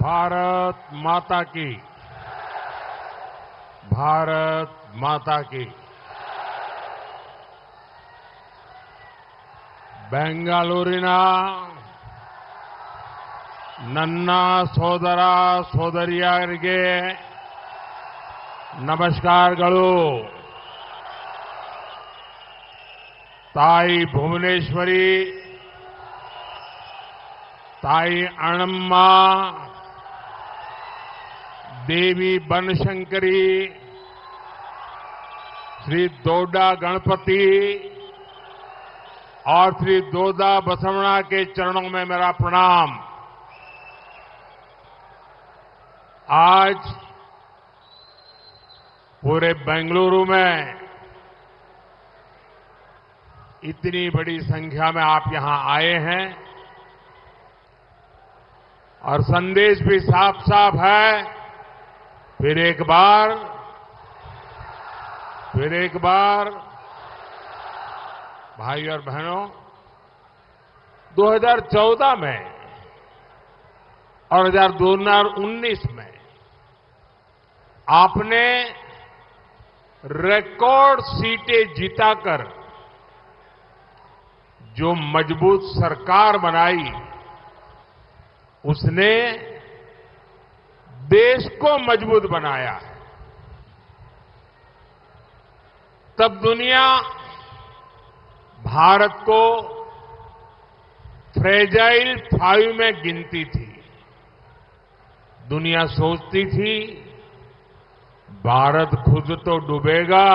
भारत माता की। भारत माता की। ಬೆಂಗಳೂರಿನ ನನ್ನ ಸೋದರ ಸೋದರಿಯರಿಗೆ ನಮಸ್ಕಾರಗಳು. ತಾಯಿ ಭುವನೇಶ್ವರಿ, ತಾಯಿ ಅಣ್ಣಮ್ಮ, देवी बनशंकरी, श्री दोडा गणपति और श्री दोदा बसवना के चरणों में मेरा प्रणाम। आज पूरे बेंगलुरु में इतनी बड़ी संख्या में आप यहां आए हैं और संदेश भी साफ साफ है। फिर एक बार भाई और बहनों, 2014 में और 2019 में आपने रिकॉर्ड सीटें जीताकर जो मजबूत सरकार बनाई, उसने देश को मजबूत बनाया है। तब दुनिया भारत को फ्रेजाइल 5 में गिनती थी। दुनिया सोचती थी भारत खुद तो डूबेगा,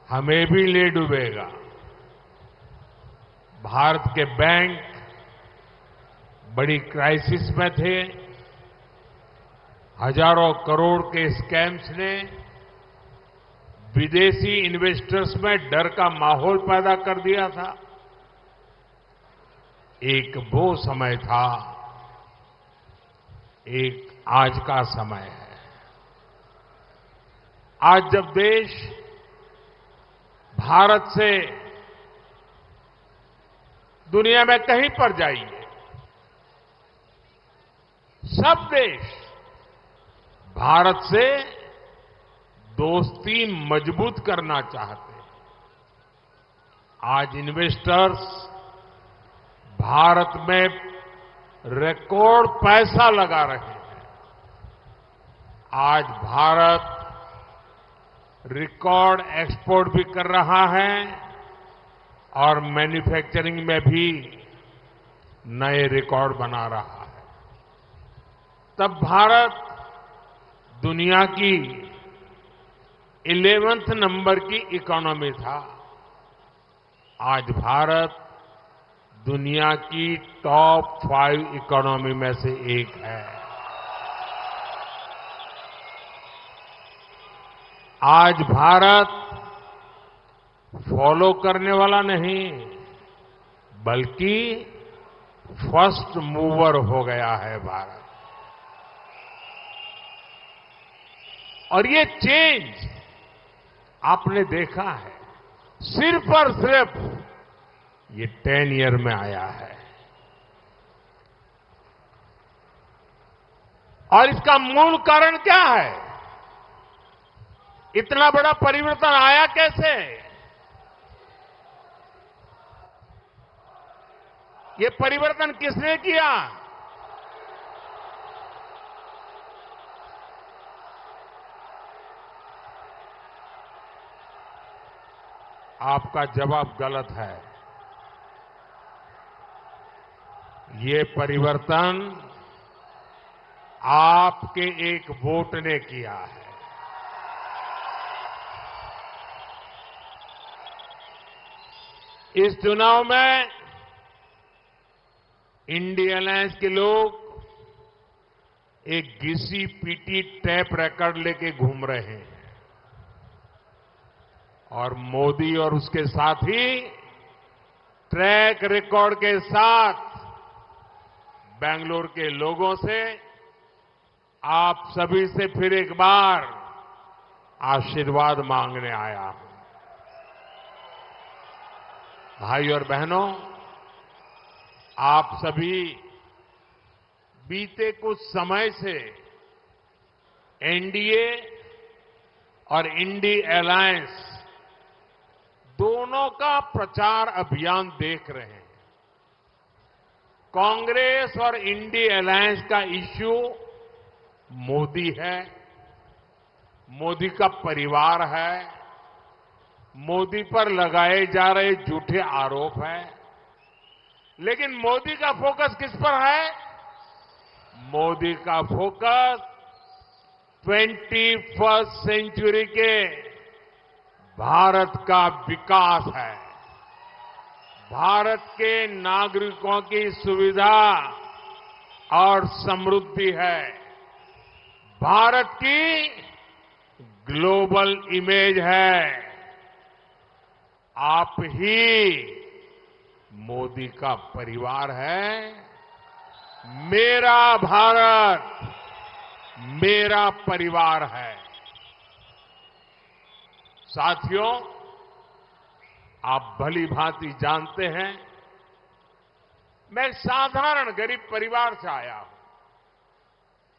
हमें भी ले डूबेगा। भारत के बैंक बड़ी क्राइसिस में थे। हजारों करोड़ के स्कैम्स ने विदेशी इन्वेस्टर्स में डर का माहौल पैदा कर दिया था। एक वो समय था, एक आज का समय है। आज जब देश भारत से दुनिया में कहीं पर जाइए, सब देश भारत से दोस्ती मजबूत करना चाहते हैं। आज इन्वेस्टर्स भारत में रिकॉर्ड पैसा लगा रहे हैं। आज भारत रिकॉर्ड एक्सपोर्ट भी कर रहा है और मैन्युफैक्चरिंग में भी नए रिकॉर्ड बना रहा है। तब भारत दुनिया की 11th नंबर की इकोनॉमी था। आज भारत दुनिया की टॉप 5 इकोनॉमी में से एक है। आज भारत फॉलो करने वाला नहीं, बल्कि फर्स्ट मूवर हो गया है भारत। और ये चेंज आपने देखा है, सिर्फ और सिर्फ ये 10 ईयर में आया है। और इसका मूल कारण क्या है? इतना बड़ा परिवर्तन आया कैसे? ये परिवर्तन किसने किया? आपका जवाब गलत है। ये परिवर्तन आपके एक वोट ने किया है। इस चुनाव में इंडिया अलायंस के लोग एक घिसी पीटी टैप रिकॉर्ड लेके घूम रहे हैं और मोदी और उसके साथी ट्रैक रिकॉर्ड के साथ बेंगलुरु के लोगों से, आप सभी से फिर एक बार आशीर्वाद मांगने आया हूं। भाई और बहनों, आप सभी बीते कुछ समय से एनडीए और इंडी अलायंस दोनों का प्रचार अभियान देख रहे हैं। कांग्रेस और इंडी अलायंस का इश्यू मोदी है, मोदी का परिवार है, मोदी पर लगाए जा रहे झूठे आरोप हैं। लेकिन मोदी का फोकस किस पर है? मोदी का फोकस 21st सेंचुरी के भारत का विकास है, भारत के नागरिकों की सुविधा और समृद्धि है, भारत की ग्लोबल इमेज है। आप ही मोदी का परिवार है। मेरा भारत मेरा परिवार है। साथियों, आप भली भांति जानते हैं, मैं एक साधारण गरीब परिवार से आया हूं,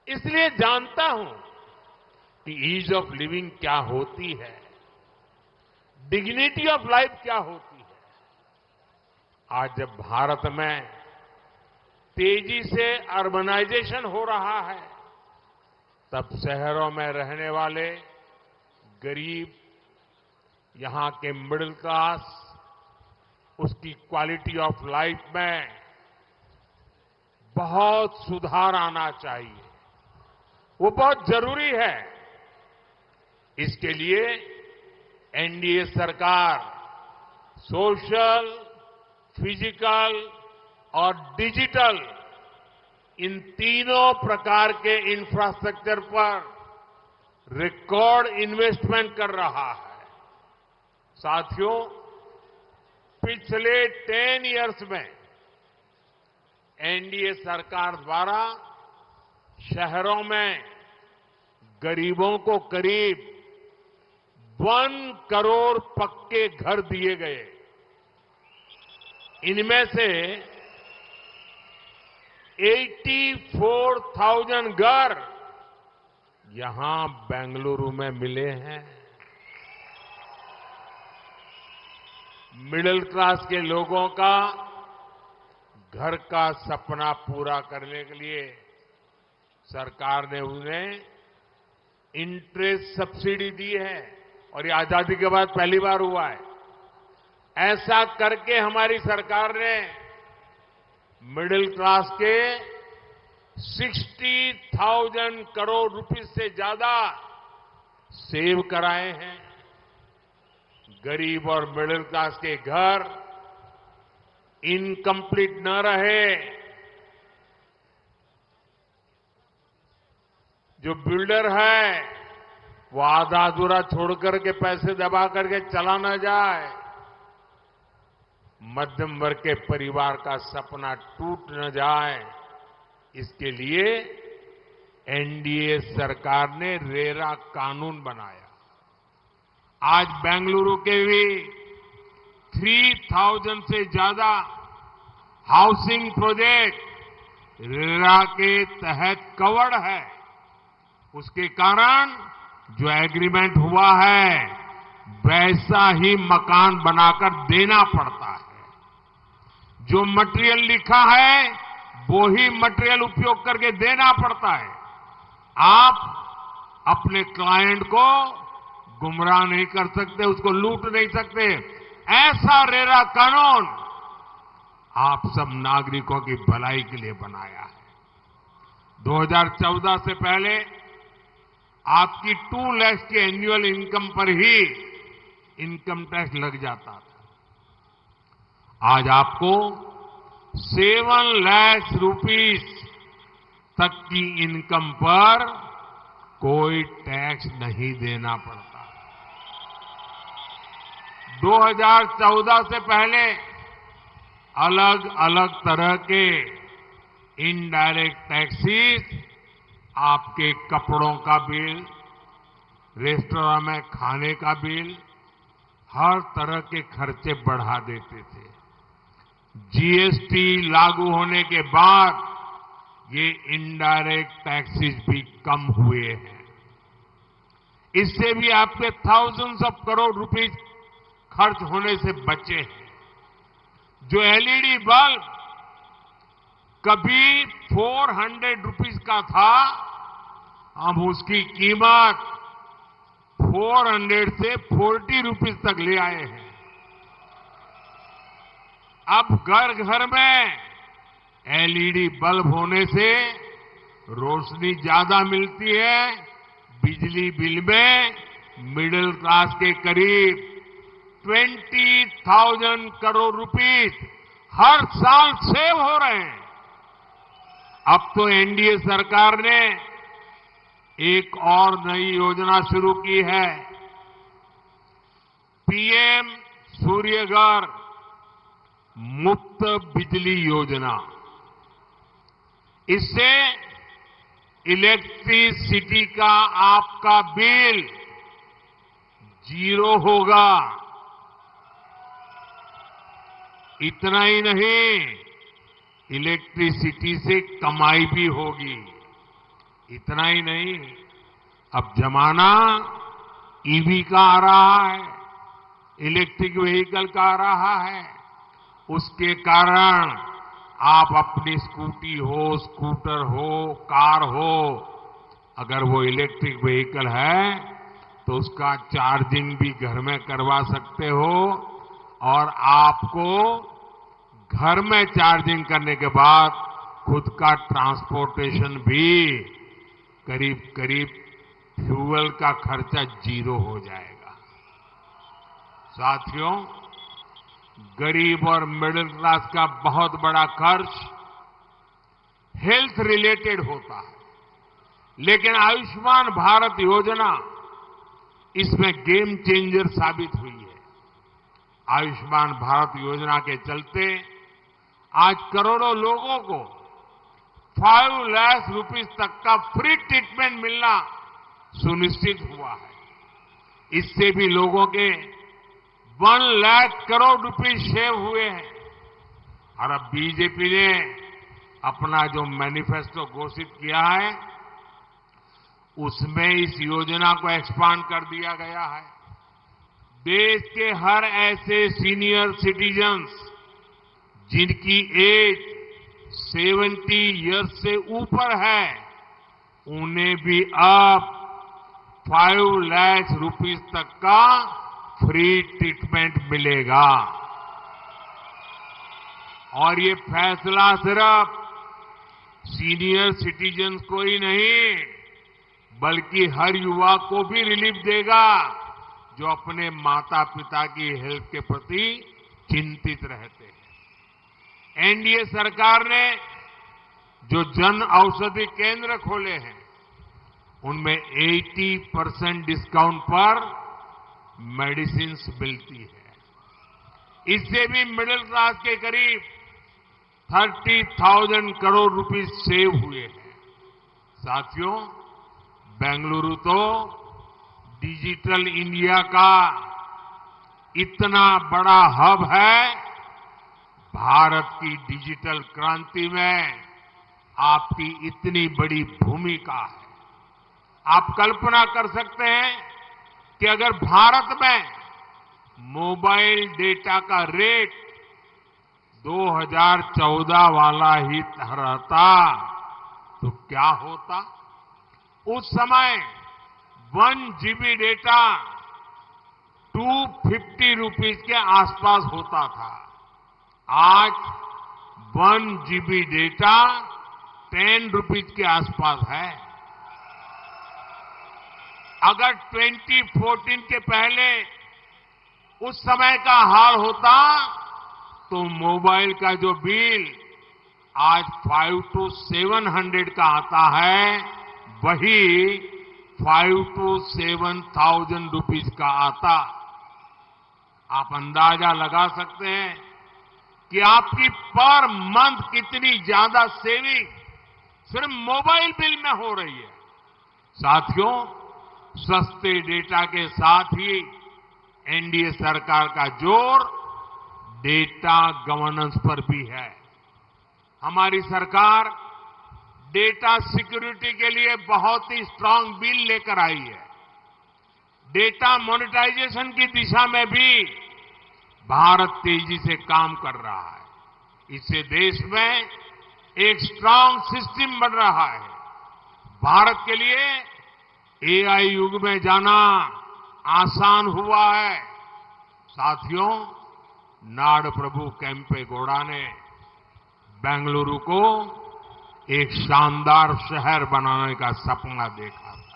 इसलिए जानता हूं कि ईज ऑफ लिविंग क्या होती है, डिग्निटी ऑफ लाइफ क्या होती है। आज जब भारत में तेजी से अर्बनाइजेशन हो रहा है, तब शहरों में रहने वाले गरीब, यहां के मिडिल क्लास, उसकी क्वालिटी ऑफ लाइफ में बहुत सुधार आना चाहिए। वो बहुत जरूरी है। इसके लिए एनडीए सरकार सोशल, फिजिकल और डिजिटल इन तीनों प्रकार के इंफ्रास्ट्रक्चर पर रिकॉर्ड इन्वेस्टमेंट कर रहा है। साथियों, पिछले 10 इयर्स में एनडीए सरकार द्वारा शहरों में गरीबों को करीब 1 करोड़ पक्के घर दिए गए। इनमें से 84,000 घर यहां बेंगलुरु में मिले हैं। मिडिल क्लास के लोगों का घर का सपना पूरा करने के लिए सरकार ने उन्हें इंटरेस्ट सब्सिडी दी है, और ये आजादी के बाद पहली बार हुआ है। ऐसा करके हमारी सरकार ने मिडिल क्लास के 60,000 करोड़ रुपए से ज्यादा सेव कराए हैं। गरीब और मिडिल क्लास के घर इनकम्प्लीट न रहे। जो बिल्डर है वो आधा अधूरा छोड़ करके पैसे दबा करके चला न जाए। मध्यम वर्ग के परिवार का सपना टूट न जाए, इसके लिए एनडीए सरकार ने रेरा कानून बनाया। आज बेंगलुरु के भी 3,000 से ज्यादा हाउसिंग प्रोजेक्ट रेरा के तहत कवर्ड है। उसके कारण जो एग्रीमेंट हुआ है वैसा ही मकान बनाकर देना पड़ता है। जो मटेरियल लिखा है वो ही मटेरियल उपयोग करके देना पड़ता है। आप अपने क्लाइंट को गुमराह नहीं कर सकते, उसको लूट नहीं सकते। ऐसा रेरा कानून आप सब नागरिकों की भलाई के लिए बनाया है। 2014 से पहले आपकी 2 लाख की एनुअल इनकम पर ही इनकम टैक्स लग जाता था। आज आपको 7 लाख रुपीस तक की इनकम पर कोई टैक्स नहीं देना पड़ता। 2014 से पहले अलग अलग तरह के इनडायरेक्ट टैक्सेस आपके कपड़ों का बिल, रेस्टोरेंट में खाने का बिल, हर तरह के खर्चे बढ़ा देते थे। जीएसटी लागू होने के बाद ये इनडायरेक्ट टैक्सेस भी कम हुए हैं। इससे भी आपके थाउजेंड्स ऑफ करोड़ रुपीस खर्च होने से बचे हैं। जो एलईडी बल्ब कभी 400 रुपीस का था, हम उसकी कीमत 400 से 40 रुपीस तक ले आए हैं। अब घर घर में एलईडी बल्ब होने से रोशनी ज्यादा मिलती है। बिजली बिल में मिडिल क्लास के करीब 20,000 करोड़ रुपीस हर साल सेव हो रहे हैं। अब तो एनडीए सरकार ने एक और नई योजना शुरू की है, पीएम सूर्यघर मुफ्त बिजली योजना। इससे इलेक्ट्रिसिटी का आपका बिल 0 होगा। इतना ही नहीं, इलेक्ट्रिसिटी से कमाई भी होगी। इतना ही नहीं, अब जमाना ईवी का आ रहा है, इलेक्ट्रिक व्हीकल का आ रहा है। उसके कारण आप अपनी स्कूटी हो, स्कूटर हो, कार हो, अगर वो इलेक्ट्रिक व्हीकल है तो उसका चार्जिंग भी घर में करवा सकते हो और आपको घर में चार्जिंग करने के बाद खुद का ट्रांसपोर्टेशन भी करीब करीब फ्यूल का खर्चा 0 हो जाएगा। साथियों, गरीब और मिडिल क्लास का बहुत बड़ा खर्च हेल्थ रिलेटेड होता है, लेकिन आयुष्मान भारत योजना इसमें गेम चेंजर साबित हुई है। आयुष्मान भारत योजना के चलते आज करोड़ों लोगों को 5 लाख रुपीस तक का फ्री ट्रीटमेंट मिलना सुनिश्चित हुआ है। इससे भी लोगों के 1 लाख करोड़ रुपए सेव हुए हैं। और अब बीजेपी ने अपना जो मैनिफेस्टो घोषित किया है, उसमें इस योजना को एक्सपांड कर दिया गया है। देश के हर ऐसे सीनियर सिटीजन्स जिनकी एज 70 इयर्स से ऊपर है, उन्हें भी अब 5 लाख रुपीस तक का फ्री ट्रीटमेंट मिलेगा। और ये फैसला सिर्फ सीनियर सिटीजन्स को ही नहीं, बल्कि हर युवा को भी रिलीफ देगा जो अपने माता पिता की हेल्थ के प्रति चिंतित रहते हैं। एनडीए सरकार ने जो जन औषधि केंद्र खोले हैं, उनमें 80% डिस्काउंट पर मेडिसिन मिलती है। इससे भी मिडिल क्लास के करीब 30,000 करोड़ रुपए सेव हुए हैं। साथियों, बेंगलुरु तो डिजिटल इंडिया का इतना बड़ा हब है। भारत की डिजिटल क्रांति में आपकी इतनी बड़ी भूमिका है। आप कल्पना कर सकते हैं कि अगर भारत में मोबाइल डेटा का रेट 2014 वाला ही रहता तो क्या होता। उस समय 1 GB डेटा 250 रुपीस के आसपास होता था। आज 1 GB डेटा 10 रुपीस के आसपास है। अगर 2014 के पहले उस समय का हाल होता तो मोबाइल का जो बिल आज 500 to 700 का आता है, वही 5,000 to 7,000 रुपीस का आता। आप अंदाजा लगा सकते हैं कि आपकी पर मंथ कितनी ज्यादा सेविंग सिर्फ मोबाइल बिल में हो रही है। साथियों, सस्ते डेटा के साथ ही एनडीए सरकार का जोर डेटा गवर्नेंस पर भी है। हमारी सरकार डेटा सिक्योरिटी के लिए बहुत ही स्ट्रांग बिल लेकर आई है। डेटा मोनेटाइजेशन की दिशा में भी भारत तेजी से काम कर रहा है। इससे देश में एक स्ट्रांग सिस्टम बन रहा है। भारत के लिए एआई युग में जाना आसान हुआ है। साथियों, नाड़ प्रभु केम्पेगौड़ा ने बेंगलुरु को एक शानदार शहर बनाने का सपना देखा था,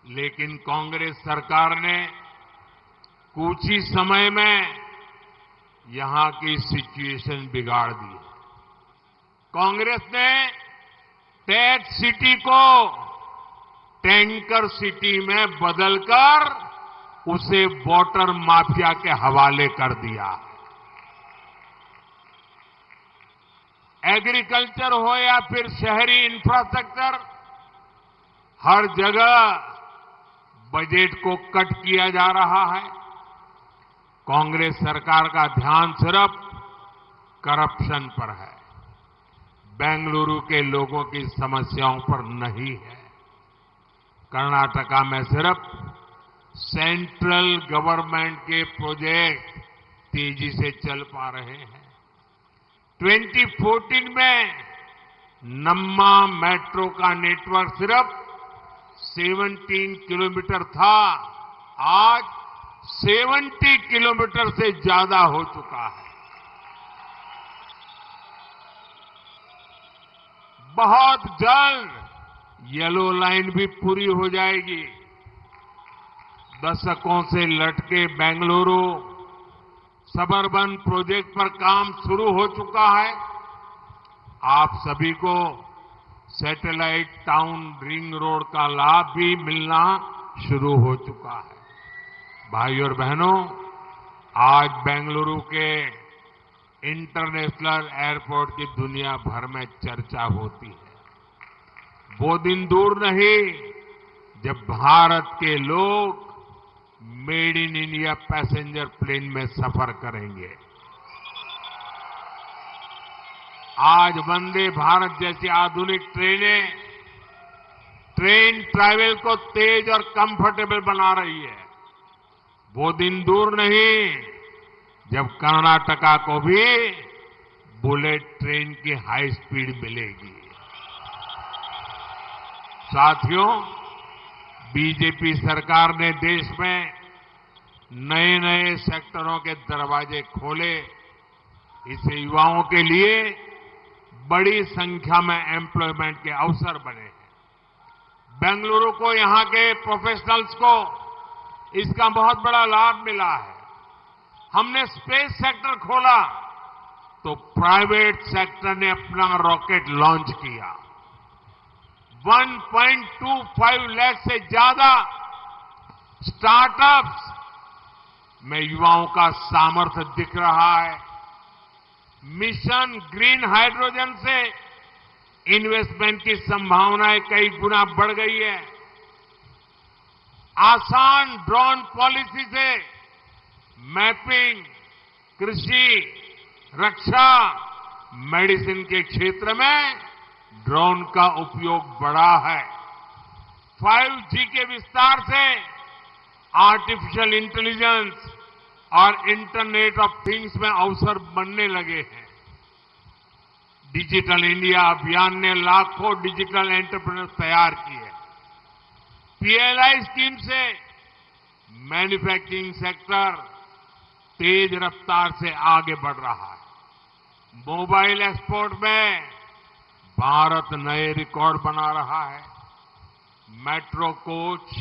लेकिन कांग्रेस सरकार ने कुछ ही समय में यहां की सिचुएशन बिगाड़ दी। कांग्रेस ने टेक सिटी को टैंकर सिटी में बदलकर उसे वाटर माफिया के हवाले कर दिया। एग्रीकल्चर हो या फिर शहरी इंफ्रास्ट्रक्चर, हर जगह बजट को कट किया जा रहा है। कांग्रेस सरकार का ध्यान सिर्फ करप्शन पर है, बेंगलुरु के लोगों की समस्याओं पर नहीं है। कर्नाटका में सिर्फ सेंट्रल गवर्नमेंट के प्रोजेक्ट तेजी से चल पा रहे हैं। 2014 में नम्मा मेट्रो का नेटवर्क सिर्फ 17 किलोमीटर था, आज 70 किलोमीटर से ज्यादा हो चुका है। बहुत जल्द येलो लाइन भी पूरी हो जाएगी। दशकों से लटके बेंगलुरु सबर्बन प्रोजेक्ट पर काम शुरू हो चुका है। आप सभी को सैटेलाइट टाउन रिंग रोड का लाभ भी मिलना शुरू हो चुका है। भाइयों और बहनों, आज बेंगलुरु के इंटरनेशनल एयरपोर्ट की दुनिया भर में चर्चा होती है। वो दिन दूर नहीं जब भारत के लोग made in India passenger plane में सफर करेंगे। आज वंदे भारत जैसी आधुनिक ट्रेन ट्रैवल को तेज और कंफर्टेबल बना रही है। वो दिन दूर नहीं जब कर्नाटका को भी बुलेट ट्रेन की हाई स्पीड मिलेगी। साथियों, बीजेपी सरकार ने देश में नए नए सेक्टरों के दरवाजे खोले। इससे युवाओं के लिए बड़ी संख्या में एम्प्लॉयमेंट के अवसर बने हैं। बेंगलुरु को, यहां के प्रोफेशनल्स को इसका बहुत बड़ा लाभ मिला है। हमने स्पेस सेक्टर खोला तो प्राइवेट सेक्टर ने अपना रॉकेट लॉन्च किया। 1.25 लाख से ज्यादा स्टार्टअप्स में युवाओं का सामर्थ्य दिख रहा है। मिशन ग्रीन हाइड्रोजन से इन्वेस्टमेंट की संभावनाएं कई गुना बढ़ गई है। आसान ड्रोन पॉलिसी से मैपिंग, कृषि, रक्षा, मेडिसिन के क्षेत्र में ड्रोन का उपयोग बढ़ा है। 5G के विस्तार से आर्टिफिशियल इंटेलिजेंस और इंटरनेट ऑफ थिंग्स में अवसर बनने लगे हैं। डिजिटल इंडिया अभियान ने लाखों डिजिटल एंटरप्रेन्योर्स तैयार किए। पीएलआई स्कीम से मैन्युफैक्चरिंग सेक्टर तेज रफ्तार से आगे बढ़ रहा है। मोबाइल एक्सपोर्ट में भारत नए रिकॉर्ड बना रहा है। मेट्रो कोच,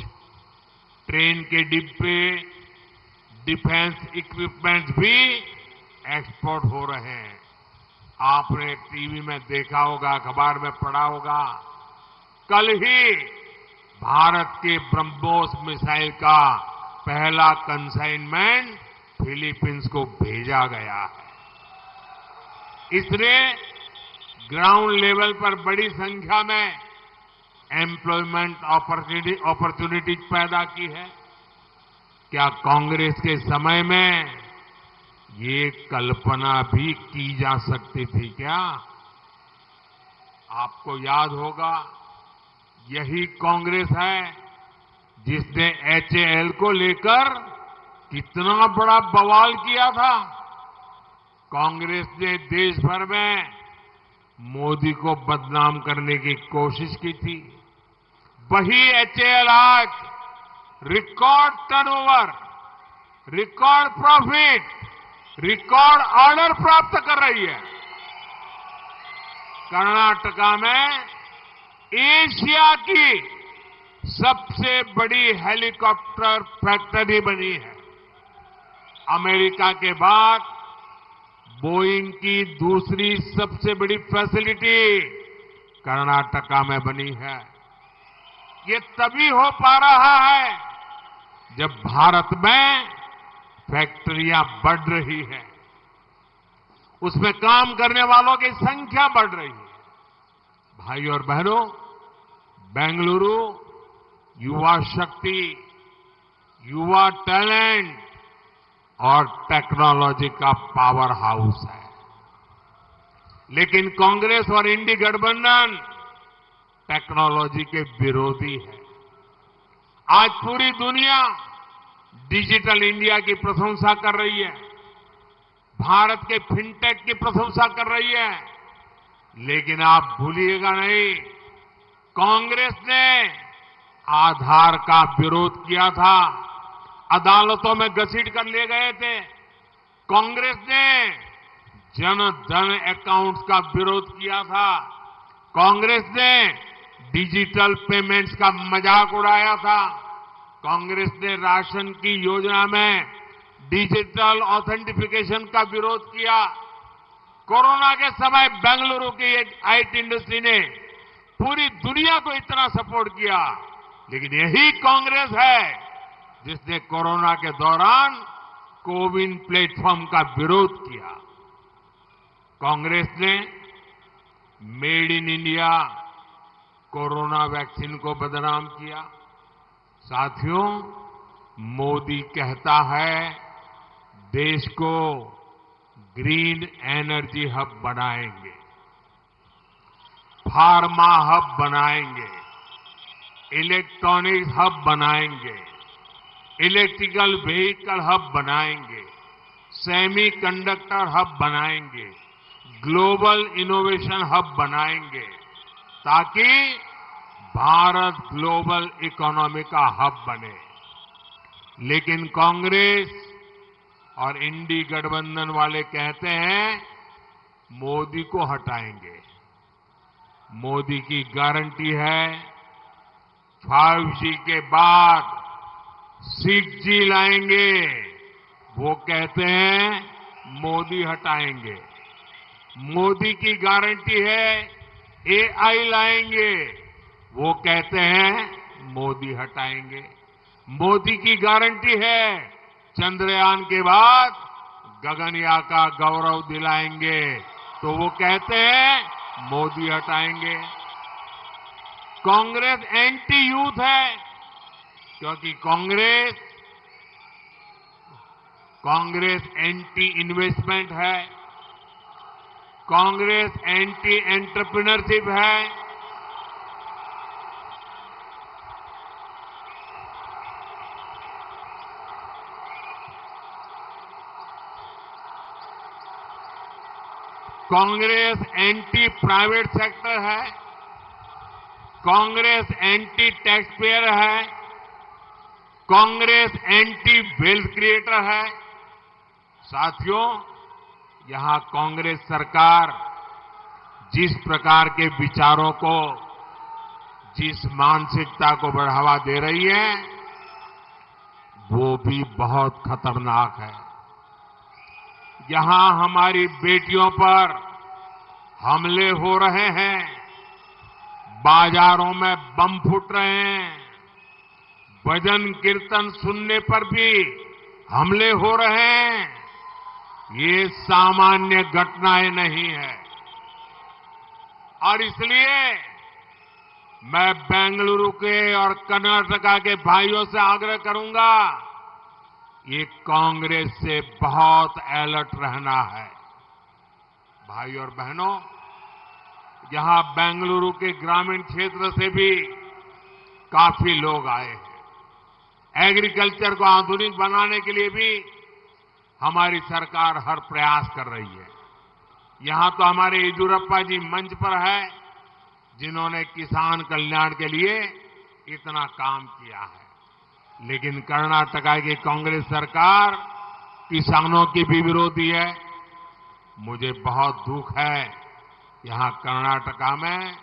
ट्रेन के डिब्बे, डिफेंस इक्विपमेंट्स भी एक्सपोर्ट हो रहे हैं। आपने टीवी में देखा होगा, अखबार में पढ़ा होगा, कल ही भारत के ब्रह्मोस मिसाइल का पहला कंसाइनमेंट फिलीपींस को भेजा गया है। इसने ग्राउंड लेवल पर बड़ी संख्या में एम्प्लॉयमेंट अपॉर्चुनिटीज पैदा की है। क्या कांग्रेस के समय में ये कल्पना भी की जा सकती थी क्या आपको याद होगा, यही कांग्रेस है जिसने एचएएल को लेकर कितना बड़ा बवाल किया था। कांग्रेस ने देश भर में मोदी को बदनाम करने की कोशिश की थी। वही एचएएल आज record turnover, record profit, record order प्राप्त कर रही है। कर्नाटका में एशिया की सबसे बड़ी हेलीकॉप्टर फैक्ट्री बनी है। अमेरिका के बाद बोइंग की दूसरी सबसे बड़ी फैसिलिटी कर्नाटका में बनी है। ये तभी हो पा रहा है जब भारत में फैक्ट्रियां बढ़ रही हैं, उसमें काम करने वालों की संख्या बढ़ रही है। भाई और बहनों, बेंगलुरु युवा शक्ति, युवा टैलेंट और टेक्नोलॉजी का पावर हाउस है। लेकिन कांग्रेस और इंडी गठबंधन टेक्नोलॉजी के विरोधी है। आज पूरी दुनिया डिजिटल इंडिया की प्रशंसा कर रही है, भारत के फिनटेक की प्रशंसा कर रही है। लेकिन आप भूलिएगा नहीं, कांग्रेस ने आधार का विरोध किया था, अदालतों में घसीट कर ले गए थे। कांग्रेस ने जन धन अकाउंट्स का विरोध किया था। कांग्रेस ने डिजिटल पेमेंट्स का मजाक उड़ाया था। कांग्रेस ने राशन की योजना में डिजिटल ऑथेंटिफिकेशन का विरोध किया। कोरोना के समय बेंगलुरु की एक आईटी इंडस्ट्री ने पूरी दुनिया को इतना सपोर्ट किया। लेकिन यही कांग्रेस है जिसने कोरोना के दौरान कोविन प्लेटफॉर्म का विरोध किया। कांग्रेस ने made in India corona vaccine को बदनाम किया। साथियों, मोदी कहता है देश को ग्रीन एनर्जी हब बनाएंगे, फार्मा हब बनाएंगे, इलेक्ट्रॉनिक्स हब बनाएंगे, इलेक्ट्रिकल व्हीकल हब बनाएंगे, सेमीकंडक्टर हब बनाएंगे, ग्लोबल इनोवेशन हब बनाएंगे, ताकि भारत ग्लोबल इकोनॉमी का हब बने। लेकिन कांग्रेस और इंडी गठबंधन वाले कहते हैं मोदी को हटाएंगे। मोदी की गारंटी है 5G के बाद 6G लाएंगे। वो कहते हैं मोदी हटाएंगे। मोदी की गारंटी है AI लाएंगे। वो कहते हैं मोदी हटाएंगे। मोदी की गारंटी है चंद्रयान के बाद गगनयान का गौरव दिलाएंगे। तो वो कहते हैं मोदी हटाएंगे। कांग्रेस एंटी यूथ है, क्योंकि कांग्रेस एंटी इन्वेस्टमेंट है, कांग्रेस एंटी एंटरप्रेन्योरशिप है। कांग्रेस एंटी प्राइवेट सेक्टर है, कांग्रेस एंटी टैक्स पेयर है, कांग्रेस एंटी वेल्थ क्रिएटर है। साथियों, यहां कांग्रेस सरकार जिस प्रकार के विचारों को, जिस मानसिकता को बढ़ावा दे रही है, वो भी बहुत खतरनाक है। यहां हमारी बेटियों पर हमले हो रहे हैं, बाजारों में बम फूट रहे हैं, भजन कीर्तन सुनने पर भी हमले हो रहे हैं। ये सामान्य घटनाएं नहीं है। और इसलिए मैं बेंगलुरु के और कर्नाटका के भाइयों से आग्रह करूंगा, ये कांग्रेस से बहुत अलर्ट रहना है। भाई और बहनों, यहां बेंगलुरु के ग्रामीण क्षेत्र से भी काफी लोग आए हैं। एग्रीकल्चर को आधुनिक बनाने के लिए भी हमारी सरकार हर प्रयास कर रही है। यहां तो हमारे येदियुरप्पा जी मंच पर है, जिन्होंने किसान कल्याण के लिए इतना काम किया है। लेकिन कर्नाटका की कांग्रेस सरकार किसानों की भी विरोधी है। मुझे बहुत दुख है, यहां कर्नाटका में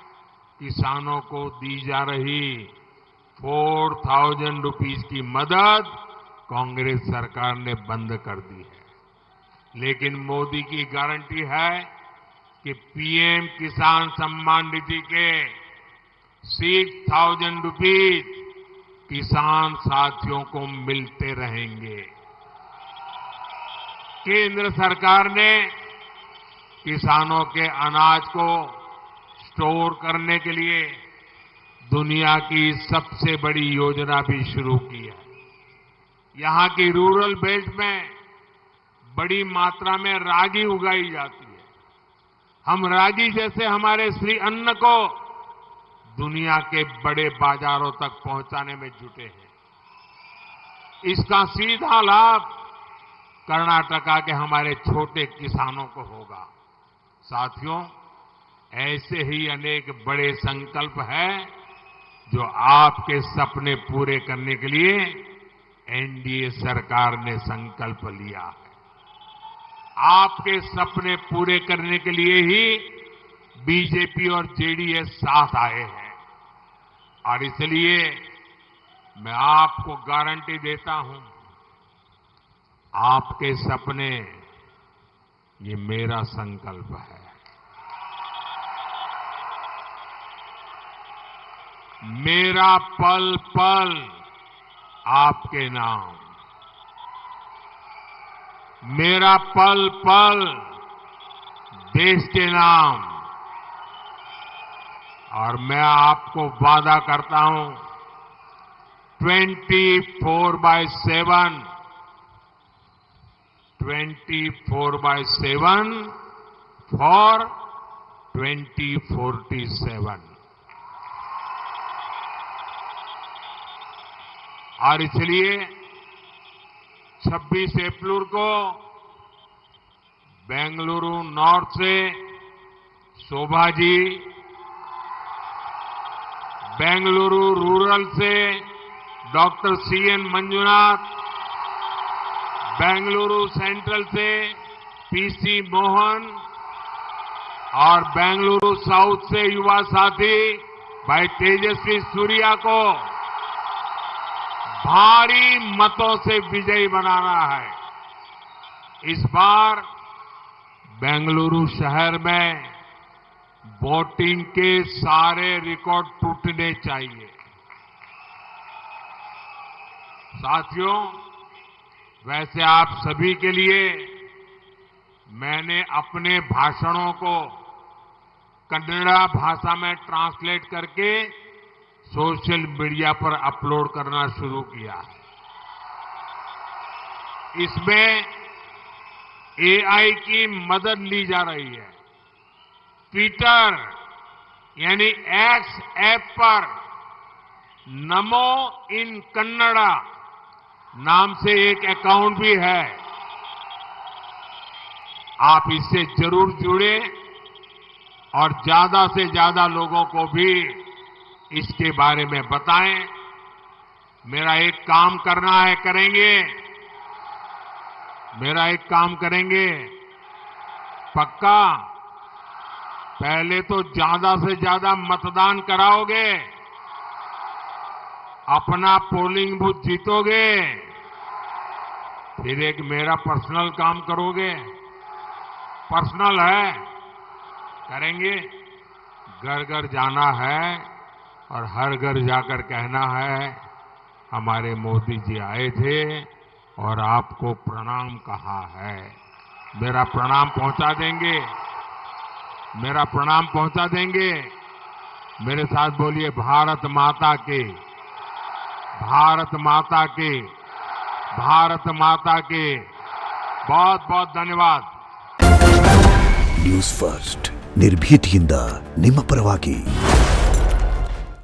किसानों को दी जा रही 4,000 रुपीस की मदद कांग्रेस सरकार ने बंद कर दी है। लेकिन मोदी की गारंटी है कि पीएम किसान सम्मान निधि के 6,000 रुपीस किसान साथियों को मिलते रहेंगे। केंद्र सरकार ने किसानों के अनाज को स्टोर करने के लिए दुनिया की सबसे बड़ी योजना भी शुरू की है। यहां की रूरल बेल्ट में बड़ी मात्रा में रागी उगाई जाती है। हम रागी जैसे हमारे श्री अन्न को दुनिया के बड़े बाजारों तक पहुंचाने में जुटे हैं। इसका सीधा लाभ कर्नाटका के हमारे छोटे किसानों को होगा। साथियों, ऐसे ही अनेक बड़े संकल्प हैं जो आपके सपने पूरे करने के लिए एनडीए सरकार ने संकल्प लिया है। आपके सपने पूरे करने के लिए ही बीजेपी और जेडीएस साथ आए हैं और इसलिए मैं आपको गारंटी देता हूं, आपके सपने ये मेरा संकल्प है। मेरा पल पल आपके नाम, मेरा पल पल देश के नाम। और मैं आपको वादा करता हूं 24/7 फॉर 2047। और इसलिए 26 अप्रैल को बेंगलुरु नॉर्थ से शोभा जी, बेंगलुरु रूरल से doctor CN Manjunath, Bengaluru central से पीसी मोहन और बेंगलुरु साउथ से युवा साथी भाई तेजस्वी सूर्या को भारी मतों से विजयी बनाना है। इस बार बेंगलुरु शहर में वोटिंग के सारे रिकॉर्ड टूटने चाहिए। साथियों, वैसे आप सभी के लिए मैंने अपने भाषणों को कन्नड़ा भाषा में ट्रांसलेट करके सोशल मीडिया पर अपलोड करना शुरू किया है। इसमें एआई की मदद ली जा रही है। ट्विटर यानी एक्स ऐप पर नमो इन कन्नड़ा नाम से एक अकाउंट भी है। आप इससे जरूर जुड़े और ज्यादा से ज्यादा लोगों को भी इसके बारे में बताएं। मेरा एक काम करना है, करेंगे? मेरा एक काम करेंगे? पक्का? पहले तो ज्यादा से ज्यादा मतदान कराओगे, अपना पोलिंग बूथ जीतोगे, फिर एक मेरा पर्सनल काम करोगे। पर्सनल है, करेंगे? घर घर जाना है और हर घर जाकर कहना है हमारे मोदी जी आए थे और आपको प्रणाम कहा है। मेरा प्रणाम पहुंचा देंगे? मेरा प्रणाम पहुंचा देंगे? मेरे साथ बोलिए, भारत माता के, भारत माता के, भारत माता के। बहुत बहुत धन्यवाद। न्यूज फर्स्ट, निर्भीति। ನಿಷ್ಠೆಯಿಂದ ನಿಮ್ಮ ಪರವಾಗಿ.